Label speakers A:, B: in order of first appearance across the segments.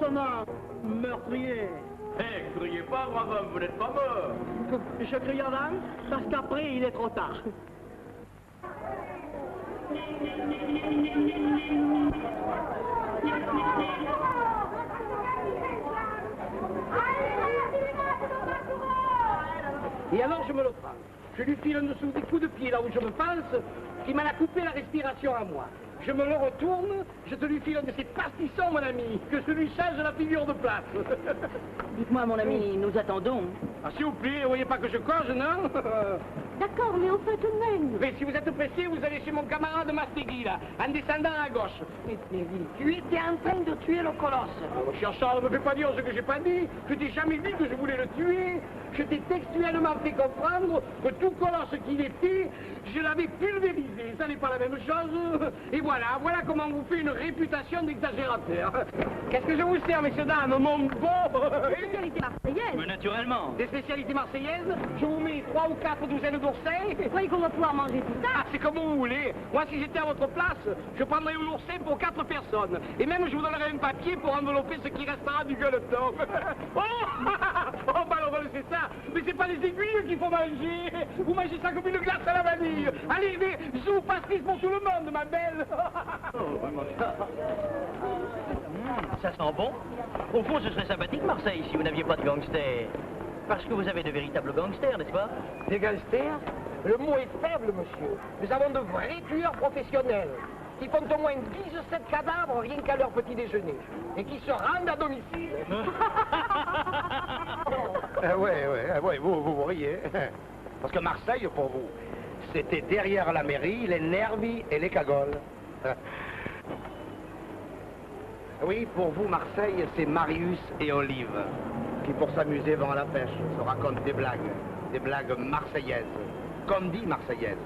A: comment? Meurtrier.
B: Eh, criez pas, brave homme, vous n'êtes pas mort.
A: Je crie avant, parce qu'après, il est trop tard.
C: Et alors je me le prends. Je lui file en dessous des coups de pied là où je me pense, qui m'en a coupé la respiration à moi. Je me le retourne, je te lui file un de ces pastissons, mon ami, que je lui change la figure de place.
D: Dites-moi, mon ami, nous attendons.
C: Ah, s'il vous plaît, vous voyez pas que je coge, non?
D: D'accord, mais au fait tout de même.
C: Mais si vous êtes pressé, vous allez chez mon camarade Mastegui, là, en descendant à gauche.
D: Tu étais en train de tuer le colosse.
C: Oh, cher Charles, ne me fais pas dire ce que j'ai pas dit. Je t'ai jamais dit que je voulais le tuer. Je t'ai textuellement fait comprendre que tout colosse qu'il était, je l'avais pulvérisé. Ça n'est pas la même chose. Et voilà comment on vous fait une réputation d'exagérateur. Qu'est-ce que je vous sers, messieurs, dames, mon beau?
D: Spécialité marseillaise.
B: Mais naturellement.
C: Des spécialités marseillaises, je vous mets 3 ou 4 douzaines d'oursins.
D: Vous croyez qu'on va pouvoir manger tout ça?
C: Ah, c'est comme vous voulez. Moi, si j'étais à votre place, je prendrais un oursin pour 4 personnes. Et même, je vous donnerais un papier pour envelopper ce qui restera du gueuleton. Oh, oh, malheureux, c'est ça. Mais c'est pas les aiguilles qu'il faut manger. Vous mangez ça comme une glace à la vanille. Allez, mais zou pastis pour tout le monde, ma belle.
B: Ça sent bon. Au fond, ce serait sympathique, Marseille, si vous n'aviez pas de gangsters. Parce que vous avez de véritables gangsters, n'est-ce pas?
C: Des gangsters? Le mot est faible, monsieur. Nous avons de vrais tueurs professionnels qui font au moins 17 cadavres rien qu'à leur petit déjeuner et qui se rendent à domicile.
E: Ouais, vous riez. Parce que Marseille, pour vous, c'était derrière la mairie, les nervis et les cagoles. Oui, pour vous, Marseille, c'est Marius et Olive, qui pour s'amuser vont à la pêche, se racontent des blagues marseillaises, comme dit marseillaises,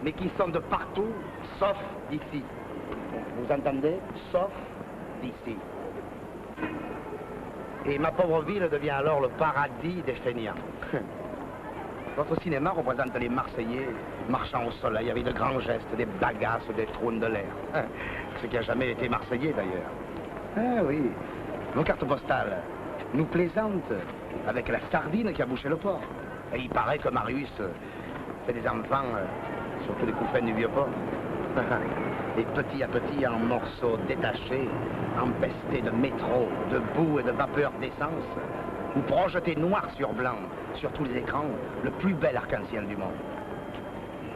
E: mais qui sont de partout, sauf d'ici. Vous entendez? Sauf d'ici. Et ma pauvre ville devient alors le paradis des feignants. Votre cinéma représente les Marseillais marchant au soleil avec de grands gestes, des bagasses, des trônes de l'air. Ce qui n'a jamais été Marseillais d'ailleurs. Ah oui, vos cartes postales nous plaisantent avec la sardine qui a bouché le port. Et il paraît que Marius fait des enfants, surtout des couffins du vieux port. Et petit à petit, en morceaux détachés, empestés de métro, de boue et de vapeur d'essence, ou projetés noir sur blanc sur tous les écrans, le plus bel arc-en-ciel du monde.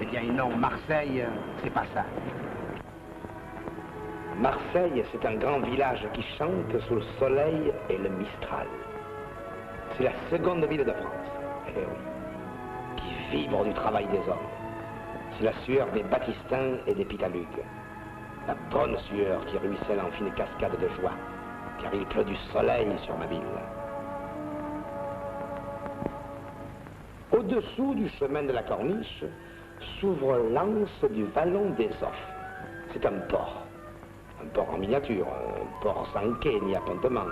E: Eh bien non, Marseille, c'est pas ça. Marseille, c'est un grand village qui chante sous le soleil et le Mistral. C'est la seconde ville de France, eh oui, qui vibre du travail des hommes. C'est la sueur des Baptistins et des Pitalugues. La bonne sueur qui ruisselle en fine cascade de joie, car il pleut du soleil sur ma ville. Au-dessous du chemin de la Corniche s'ouvre l'anse du Vallon des Offres. C'est un port en miniature, un port sans quai, ni appontement,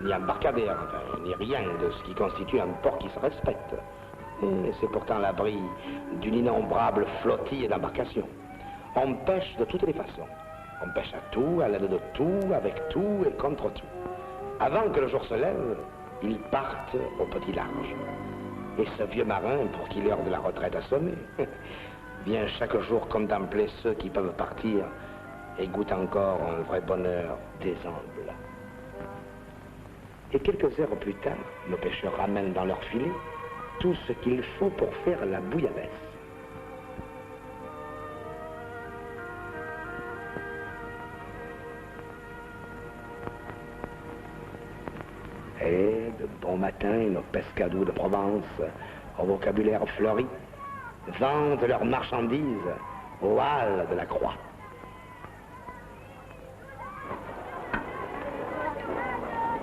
E: ni embarcadère, enfin, ni rien de ce qui constitue un port qui se respecte. Et c'est pourtant l'abri d'une innombrable flottille d'embarcations. On pêche de toutes les façons. On pêche à tout, à l'aide de tout, avec tout et contre tout. Avant que le jour se lève, ils partent au petit large. Et ce vieux marin, pour qui l'heure de la retraite a sonné, vient chaque jour contempler ceux qui peuvent partir et goûte encore un vrai bonheur des humbles. Et quelques heures plus tard, nos pêcheurs ramènent dans leur filet tout ce qu'il faut pour faire la bouillabaisse. Et de bon matin, nos pescadous de Provence, au vocabulaire fleuri, vendent leurs marchandises aux halles de la Croix.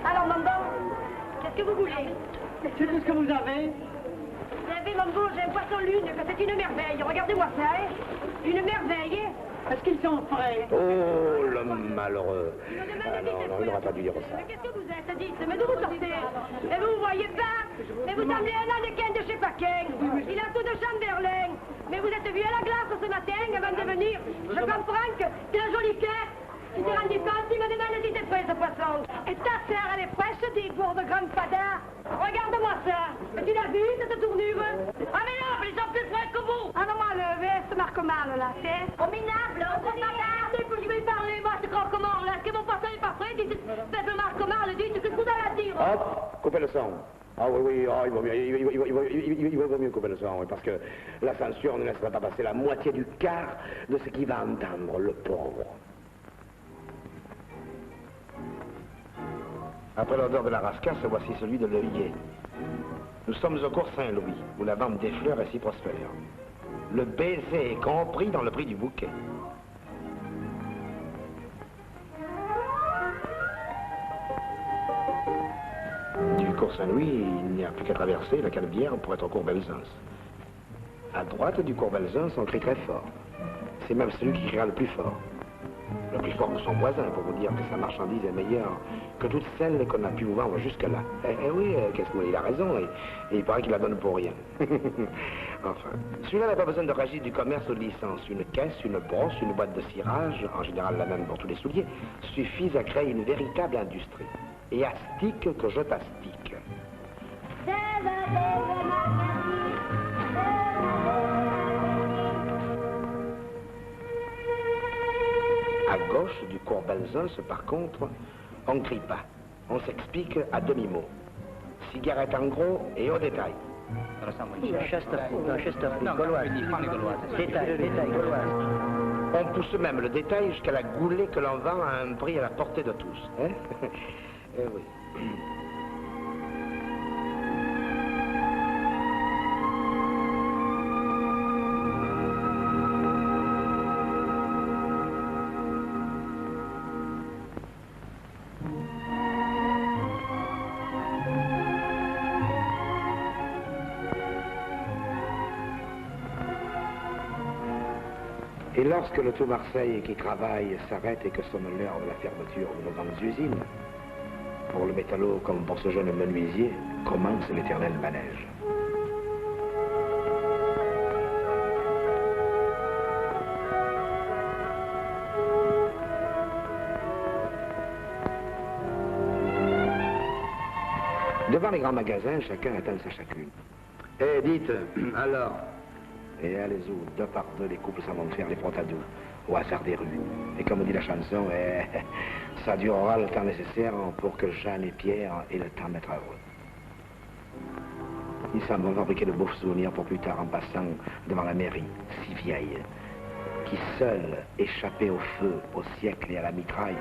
D: Alors, Mambo, qu'est-ce que vous voulez?
A: C'est tout ce que vous avez?
D: Vous savez, Mambo, j'ai un poisson lune, que c'est une merveille. Regardez-moi ça, hein? Une merveille.
A: Est-ce qu'ils sont frais?
E: Oh, le malheureux. Ah non, il n'aurait pas dû dire ça.
D: Mais qu'est-ce que vous êtes, dites? Mais d'où vous sortez? Mais vous voyez pas? Mais vous semblez un mannequin de chez Paquin. Il a tout de Chamberlain. Mais vous êtes vu à la glace ce matin avant de venir. Je comprends que c'est un joli cœur. Tu t'es rendu compte, il me demande si c'est frais ce poisson. Et ta sœur, elle est fraîche, dit pour de grandes fadas. Regarde-moi ça. Tu l'as vu, cette tournure? Ah mais non, ils sont plus frais que vous. Ah non, moi, le veste narcoman, là, c'est... Oh, minable, on peut pas garder, pour que je vais parler, moi, ce croque-mort, là. Est-ce que mon poisson est pas frais? Dites, faible marcoman, dit, qu'est-ce que vous allez dire?
E: Hop, coupez le son. Ah oui, oh, il vaut mieux couper le son, oui, parce que la censure ne laissera pas passer la moitié du quart de ce qu'il va entendre, le pauvre. Après l'odeur de la rascasse, voici celui de l'œillet. Nous sommes au cours Saint-Louis, où la vente des fleurs est si prospère. Le baiser est compris dans le prix du bouquet. Du cours Saint-Louis, il n'y a plus qu'à traverser la Canebière pour être au cours Belzunce. À droite du cours Belzunce, on crie très fort. C'est même celui qui criera le plus fort. Le plus fort que son voisin, pour vous dire que sa marchandise est meilleure que toutes celles qu'on a pu vous vendre jusque-là. Eh oui, qu'est-ce qu'il a raison, et il paraît qu'il la donne pour rien. Enfin, celui-là n'a pas besoin de régir du commerce ou de licence. Une caisse, une brosse, une boîte de cirage, en général la même pour tous les souliers, suffisent à créer une véritable industrie. Et astique que je t'astique. À gauche du cours Belzunce, par contre, on ne crie pas. On s'explique à demi-mot. Cigarette en gros et au détail.
B: Chesterfield, gauloise. Détail, gauloise.
E: On pousse même le détail jusqu'à la goulée que l'on vend à un prix à la portée de tous. Hein? Eh oui. Et lorsque le tout Marseille qui travaille s'arrête et que sonne l'heure de la fermeture de nos grandes usines, pour le métallo comme pour ce jeune menuisier, commence l'éternel manège. Devant les grands magasins, chacun atteint sa chacune. Eh, dites, alors. Et allez-y, deux par deux, les couples s'en vont faire les frontadous, au hasard des rues. Et comme dit la chanson, ça durera le temps nécessaire pour que Jeanne et Pierre aient le temps d'être heureux. Ils s'en vont fabriquer de beaux souvenirs pour plus tard en passant devant la mairie, si vieille, qui seule, échappée au feu, au siècle et à la mitraille,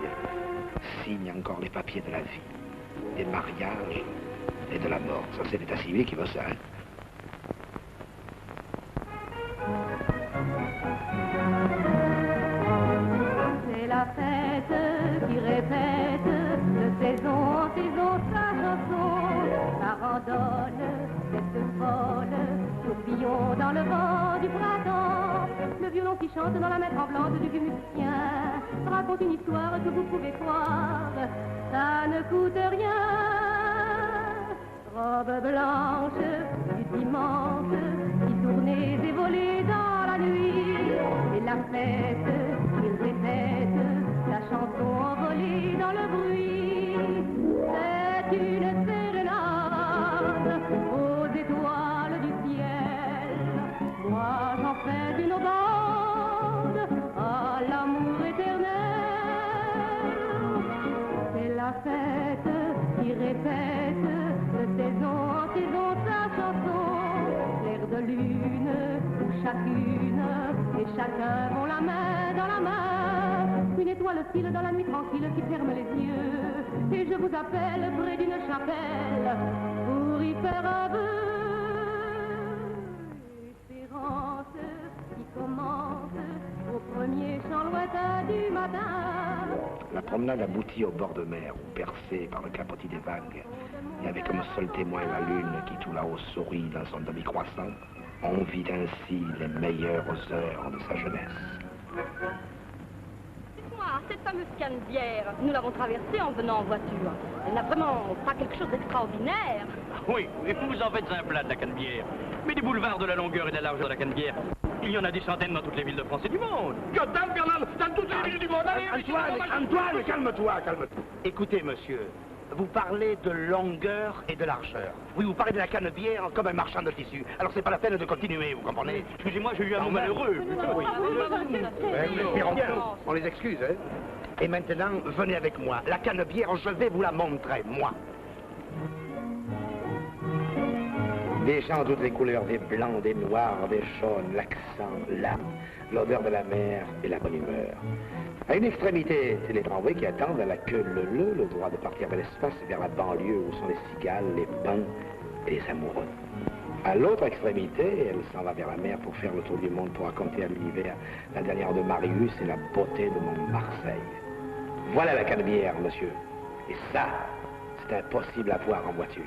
E: signe encore les papiers de la vie, des mariages et de la mort. Ça, c'est l'état civil qui veut ça, hein.
F: C'est la fête qui répète de saison en saison sa chanson. La randonne, cette folle, tourbillon dans le vent du printemps. Le violon qui chante dans la main tremblante du vieux musicien raconte une histoire que vous pouvez croire, ça ne coûte rien. Robe blanche du dimanche, qui tournait et volait dans la nuit, et la fête qu'il répète, la chanson envolée dans le bruit. C'est une sérénade aux étoiles du ciel. Moi j'en fais une bande à l'amour éternel. C'est la fête qui répète de saison en saison sa chanson. L'air de lune où chacune et chacun vont la main dans la main. Une étoile file dans la nuit tranquille qui ferme les yeux. Et je vous appelle près d'une chapelle pour y faire un vœu. Espérance qui commence au premier chant lointain du matin.
E: La promenade aboutit au bord de mer, où percée par le clapotis des vagues, et avec comme seul témoin la lune qui tout là-haut sourit dans son demi-croissant, on vit ainsi les meilleures heures de sa jeunesse.
D: Dites-moi, cette fameuse Canebière, nous l'avons traversée en venant en voiture. Elle n'a vraiment pas quelque chose d'extraordinaire.
B: Oui, et vous en faites un plat de la Canebière. Mais des boulevards de la longueur et de la largeur de la Canebière, Il y en a des centaines dans toutes les villes de France et du monde.
C: Que dalle, Fernand, dans toutes les villes du monde. Allez,
E: Antoine, calme-toi, calme-toi. Écoutez, monsieur, vous parlez de longueur et de largeur. Oui, vous parlez de la canebière comme un marchand de tissu. Alors c'est pas la peine de continuer, vous comprenez?
B: Excusez-moi, j'ai eu un mot malheureux.
E: Oui. On les excuse, hein. Et maintenant, venez avec moi. La canebière, je vais vous la montrer, moi. Des gens de toutes les couleurs, des blancs, des noirs, des jaunes, l'accent, l'âme, l'odeur de la mer et la bonne humeur. À une extrémité, c'est les tramways qui attendent à la queue le droit de partir vers l'espace, vers la banlieue où sont les cigales, les pins et les amoureux. À l'autre extrémité, elle s'en va vers la mer pour faire le tour du monde, pour raconter à l'univers la dernière de Marius et la beauté de mon Marseille. Voilà la canebière, monsieur. Et ça, c'est impossible à voir en voiture.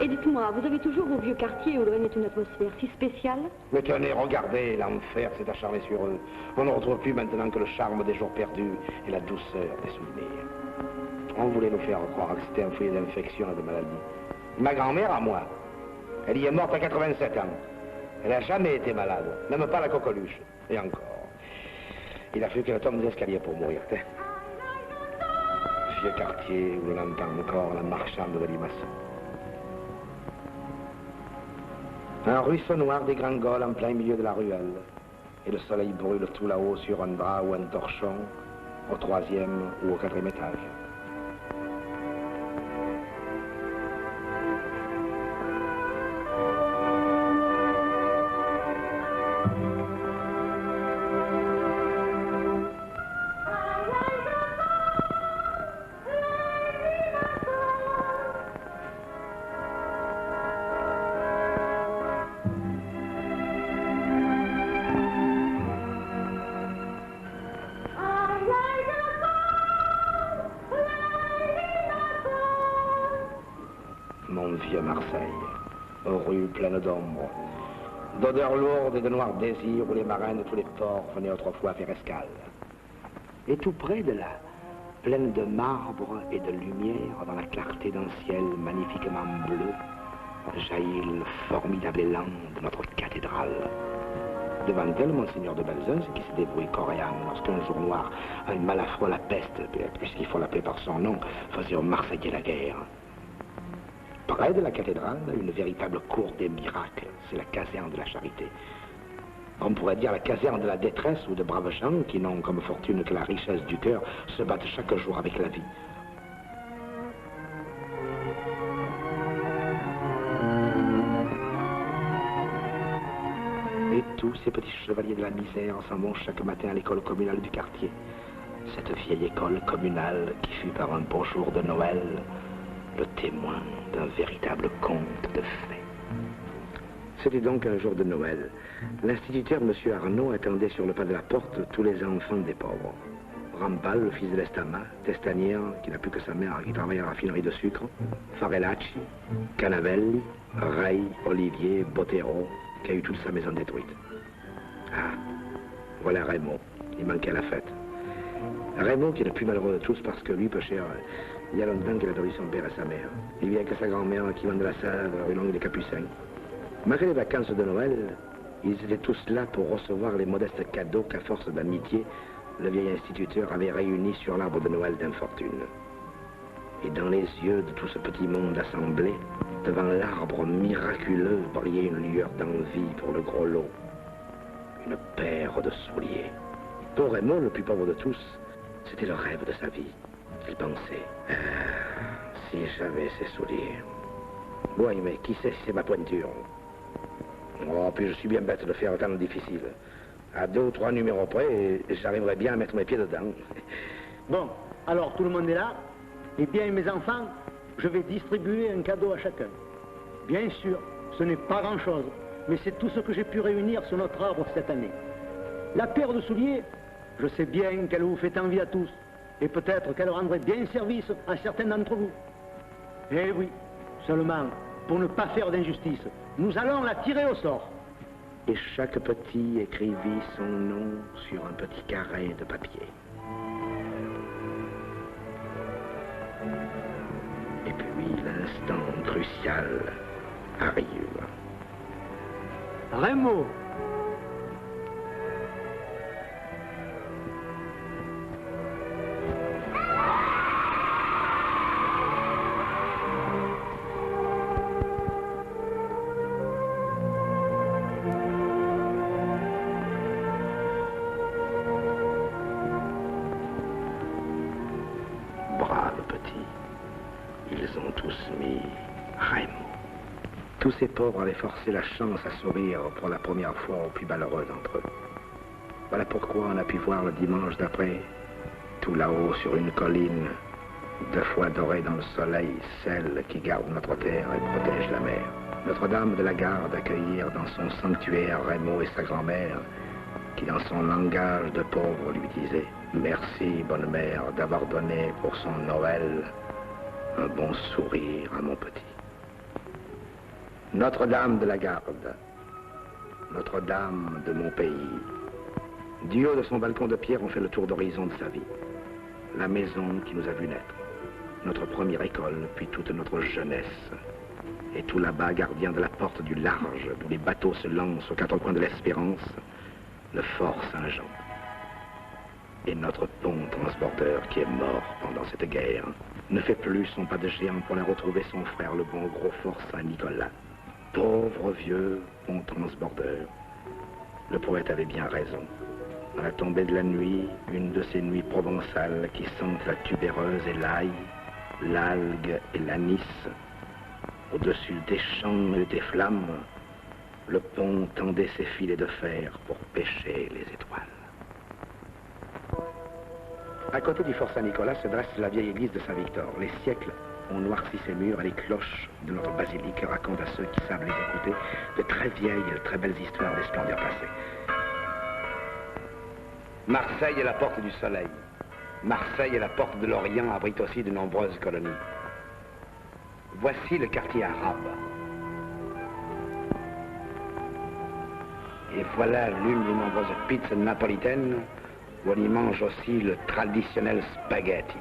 G: Et dites-moi, vous avez toujours vos vieux quartiers où le règne est une atmosphère si spéciale?
E: Mais tenez, regardez, l'enfer s'est acharné sur eux. On ne retrouve plus maintenant que le charme des jours perdus et la douceur des souvenirs. On voulait nous faire croire que c'était un foyer d'infection et de maladie. Ma grand-mère, à moi, elle y est morte à 87 ans. Elle n'a jamais été malade, même pas la coqueluche. Et encore. Il a fallu qu'elle tombe des escaliers pour mourir. Vieux quartier où l'on entend encore la marchande de limaçon. Un ruisseau noir dégringole en plein milieu de la ruelle. Et le soleil brûle tout là-haut sur un drap ou un torchon, au 3e ou au 4e étage. Mon vieux Marseille, aux rues pleines d'ombre, d'odeurs lourdes et de noirs désirs où les marins de tous les ports venaient autrefois faire escale. Et tout près de là, pleine de marbre et de lumière, dans la clarté d'un ciel magnifiquement bleu, jaillit le formidable élan de notre cathédrale. Devant elle, Monseigneur de Belzunce, qui s'est débrouillé corps et âme lorsqu'un jour noir, un mal affreux, la peste, puisqu'il faut l'appeler par son nom, faisait aux Marseillais la guerre. Près de la cathédrale, une véritable cour des miracles, c'est la caserne de la charité. On pourrait dire la caserne de la détresse ou de braves gens qui n'ont comme fortune que la richesse du cœur, se battent chaque jour avec la vie. Et tous ces petits chevaliers de la misère s'en vont chaque matin à l'école communale du quartier. Cette vieille école communale qui fut par un beau jour de Noël le témoin d'un véritable conte de fées. C'était donc un jour de Noël. L'instituteur, M. Arnaud, attendait sur le pas de la porte tous les enfants des pauvres. Rampal, le fils de l'Estama, Testanière, qui n'a plus que sa mère qui travaille à la raffinerie de sucre, Farellacci, Canavelli, Rey, Olivier, Bottero, qui a eu toute sa maison détruite. Ah, voilà Raymond, il manquait à la fête. Raymond qui est le plus malheureux de tous parce que lui, peu cher, il y a longtemps qu'il a perdu son père et sa mère. Il vient que sa grand-mère qui vend de la salade rue Longue des Capucins. Malgré les vacances de Noël, ils étaient tous là pour recevoir les modestes cadeaux qu'à force d'amitié, le vieil instituteur avait réunis sur l'arbre de Noël d'infortune. Et dans les yeux de tout ce petit monde assemblé, devant l'arbre miraculeux brillait une lueur d'envie pour le gros lot. Une paire de souliers. Pour Raymond, le plus pauvre de tous, c'était le rêve de sa vie. Il pensait, si j'avais ces souliers. Oui, mais qui sait si c'est ma pointure? Oh, puis je suis bien bête de faire autant de difficile. À 2 ou 3 numéros près, j'arriverai bien à mettre mes pieds dedans.
A: Bon, alors tout le monde est là. Eh bien, mes enfants, je vais distribuer un cadeau à chacun. Bien sûr, ce n'est pas grand-chose, mais c'est tout ce que j'ai pu réunir sur notre arbre cette année. La paire de souliers, je sais bien qu'elle vous fait envie à tous. Et peut-être qu'elle rendrait bien service à certains d'entre vous. Eh oui, seulement, pour ne pas faire d'injustice, nous allons la tirer au sort.
E: Et chaque petit écrivit son nom sur un petit carré de papier. Et puis l'instant crucial arrive.
A: Raymond,
E: Tous ces pauvres avaient forcé la chance à sourire pour la première fois au plus malheureux d'entre eux. Voilà pourquoi on a pu voir le dimanche d'après, tout là-haut sur une colline, 2 fois dorée dans le soleil, celle qui garde notre terre et protège la mer. Notre-Dame de la Garde accueillir dans son sanctuaire Raymond et sa grand-mère, qui dans son langage de pauvre lui disait « Merci, bonne mère, d'avoir donné pour son Noël un bon sourire à mon petit. » Notre-Dame de la Garde, Notre-Dame de mon pays. Du haut de son balcon de pierre, on fait le tour d'horizon de sa vie. La maison qui nous a vu naître, notre première école, puis toute notre jeunesse. Et tout là-bas, gardien de la porte du large, d'où les bateaux se lancent aux 4 coins de l'Espérance, le fort Saint-Jean. Et notre pont transporteur qui est mort pendant cette guerre ne fait plus son pas de géant pour aller retrouver son frère, le bon gros fort Saint-Nicolas. Pauvre vieux pont transbordeur. Le poète avait bien raison. À la tombée de la nuit, une de ces nuits provençales qui sentent la tubéreuse et l'ail, l'algue et l'anis, au-dessus des champs et des flammes, le pont tendait ses filets de fer pour pêcher les étoiles. À côté du fort Saint-Nicolas se dresse la vieille église de Saint-Victor. Les siècles ont noirci ses murs et les cloches de notre basilique racontent à ceux qui savent les écouter de très vieilles et de très belles histoires des splendeurs passées. Marseille est la porte du soleil. Marseille est la porte de l'Orient, abrite aussi de nombreuses colonies. Voici le quartier arabe. Et voilà l'une des nombreuses pizzas napolitaines où on y mange aussi le traditionnel spaghetti.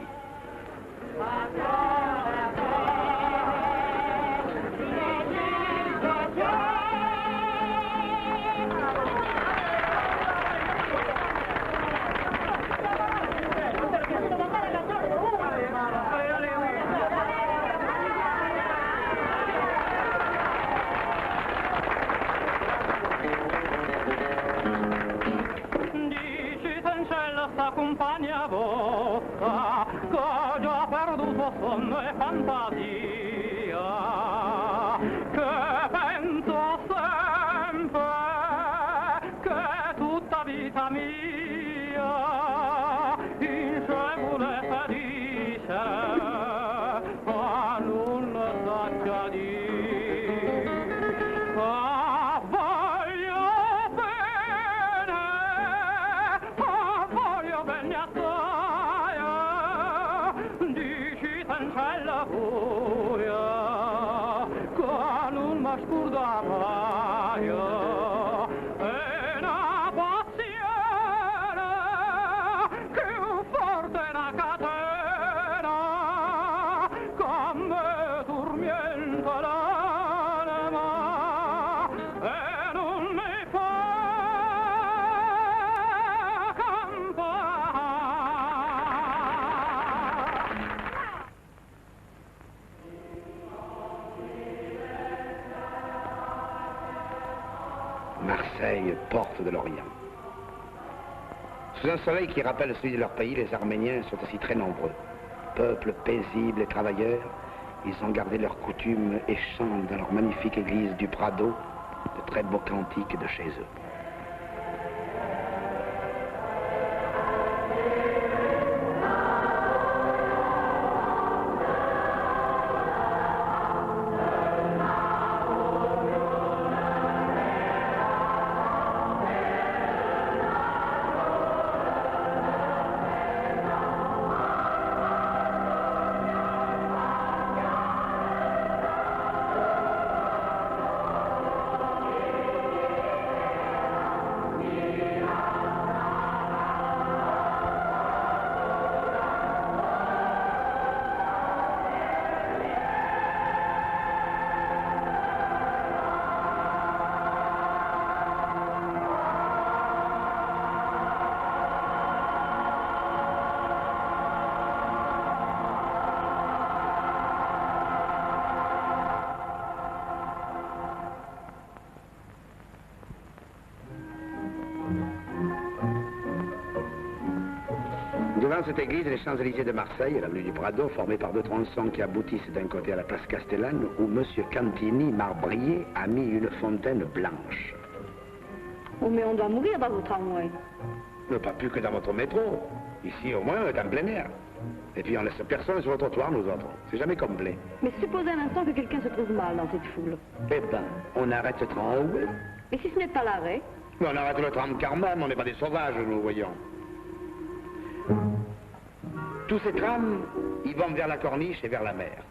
H: Compagna vostra che ha già perduto sonno e fantasia, che penso sempre che tutta vita mia inscevole felice a nulla saccia dire.
E: Marseille, porte de l'Orient. Sous un soleil qui rappelle celui de leur pays, les Arméniens sont aussi très nombreux. Peuple paisible et travailleur, ils ont gardé leurs coutumes et chantent dans leur magnifique église du Prado de très beaux cantiques de chez eux. Devant cette église, les Champs-Élysées de Marseille, l'avenue du Prado, formée par deux tronçons qui aboutissent d'un côté à la place Castellane, où M. Cantini, marbrier, a mis une fontaine blanche.
G: Oh, mais on doit mourir dans votre tramway.
E: Mais pas plus que dans votre métro. Ici, au moins, on est en plein air. Et puis, on laisse personne sur le trottoir, nous autres. C'est jamais complet.
G: Mais supposez un instant que quelqu'un se trouve mal dans cette foule.
E: Eh ben, on arrête le tramway.
G: Et si ce n'est pas l'arrêt?
E: Mais on arrête le tram quand même, on n'est pas des sauvages, nous, voyons. Tous ces trams, ils vont vers la corniche et vers la mer.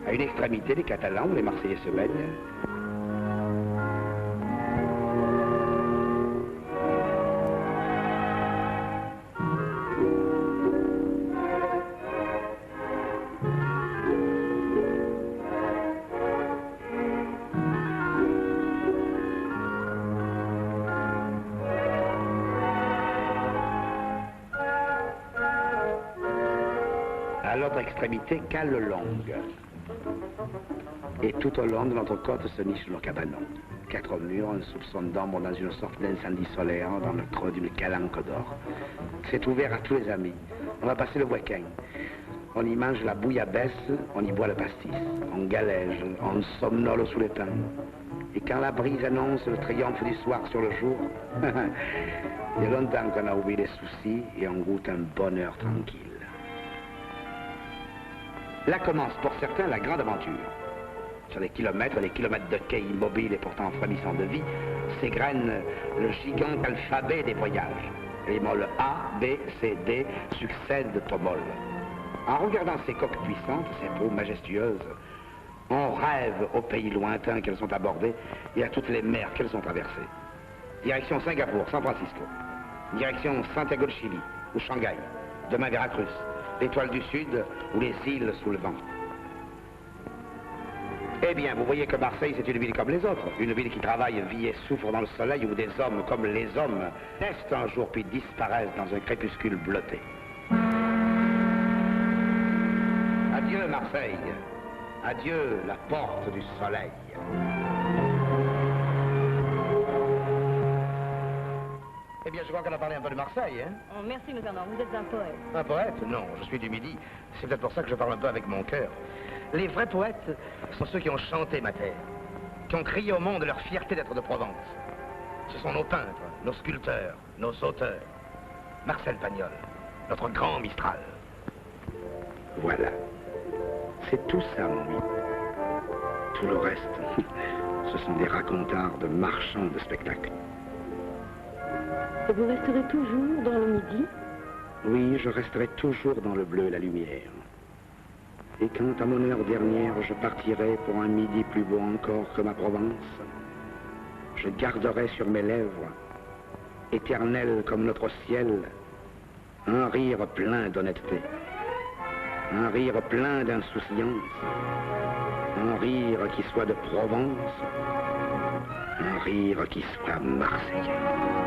E: À une extrémité, les Catalans ou les Marseillais se baignent. À l'autre extrémité, cale longue. Et tout au long de notre côte se nichent nos cabanons. 4 murs, un soupçon d'ombre dans une sorte d'incendie solaire, dans le creux d'une calanque d'or. C'est ouvert à tous les amis. On va passer le week-end. On y mange la bouillabaisse, on y boit le pastis. On galège, on somnole sous les pins. Et quand la brise annonce le triomphe du soir sur le jour, il y a longtemps qu'on a oublié les soucis et on goûte un bonheur tranquille. Là commence pour certains la grande aventure. Sur des kilomètres de quais immobiles et pourtant frémissants de vie, s'égrène le gigant alphabet des voyages. Les molles A, B, C, D succèdent aux molles. En regardant ces coques puissantes, ces proues majestueuses, on rêve aux pays lointains qu'elles ont abordés et à toutes les mers qu'elles ont traversées. Direction Singapour, San Francisco. Direction Santiago de Chili ou Shanghai. Demain Veracruz. L'étoile du Sud ou les îles sous le vent. Eh bien, vous voyez que Marseille, c'est une ville comme les autres. Une ville qui travaille, vit et souffre dans le soleil, où des hommes comme les hommes naissent un jour puis disparaissent dans un crépuscule bleuté. Adieu Marseille. Adieu la porte du soleil. Eh bien, je crois qu'on a parlé un peu de Marseille, hein?
G: Oh, merci, M. Arnaud, vous êtes un poète.
E: Un poète? Non, je suis du Midi. C'est peut-être pour ça que je parle un peu avec mon cœur. Les vrais poètes sont ceux qui ont chanté ma terre, qui ont crié au monde leur fierté d'être de Provence. Ce sont nos peintres, nos sculpteurs, nos auteurs. Marcel Pagnol, notre grand Mistral. Voilà. C'est tout ça, mon mythe. Tout le reste, ce sont des racontards de marchands de spectacles.
G: Et vous resterez toujours dans le Midi?
E: Oui, je resterai toujours dans le bleu et la lumière. Et quand, à mon heure dernière, je partirai pour un Midi plus beau encore que ma Provence, je garderai sur mes lèvres, éternel comme notre ciel, un rire plein d'honnêteté, un rire plein d'insouciance, un rire qui soit de Provence, un rire qui soit marseillais.